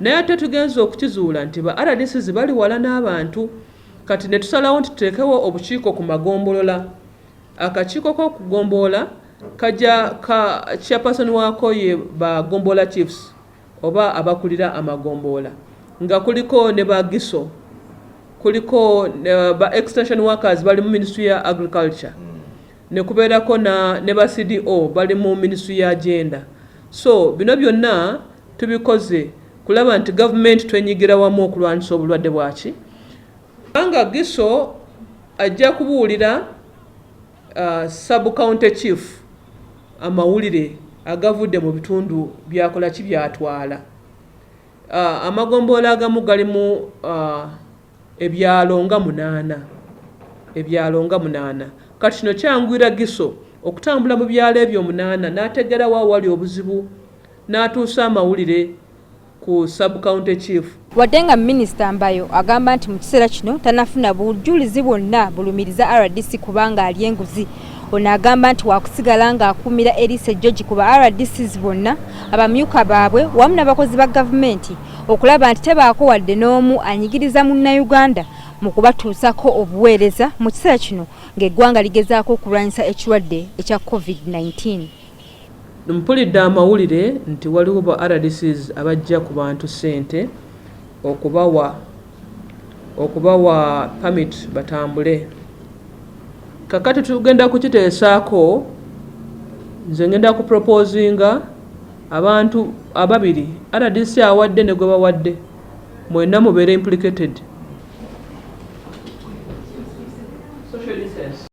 naye ate tugenza okukizuula nti ba RDC bali wala n'abantu kati ne tusalawo nti tuteekewo obukiiko ku magombolola. Akakiiko k'okugombola kajja ka chairperson waako ye ba gombola chiefs oba abakulira amagombola nga kuliko ne ba giso kuliko ba extension workers bali mu ministry ya agriculture ne kubeerako ne ba CDO bali mu ministry ya agenda. So bino byonna tubikoze kulaba nti government twenyigira wamu okulwanyisa obulwadde bwaki. Anga giso ajja kubuulira sub county chief amawulire agavudde mu bitundu byakola ki byatwala. Amagombola agamu galimu ebyalo nga 8 kati kino kyangwira giso okutambula mu byalo ebyo 8 n'ategera wa wali obuzibu n'atuusa amawulire ku sub county chief. Wadenga Minisita Mbayo agamba nti mu kiseera kino tanafuna bujulizi bwonna bulumiriza RDC kubanga ali enguzi. Ono agamba nti wakusigala ng'akuumira Elise George kuba RDCs bonna abamyuka baabwe wamu n'abakozi ba gavumenti okulaba nti tebaako wadde n'omu anyigiriza Munnayuganda mu kubatuusako obuweereza mu kiseera kino ng'eggwanga ligezaako okulwanyisa ekirwadde ekya COVID-19. Mpulidde amawulire nti waliwo ba RDCs abajja ku bantu ssente okubawa permit batambule. Kakati tugenda kukiteesaako nze ngenda ku proposinga abantu ababiri RDC awadde ne gwe bawadde mwenna mubeere implicated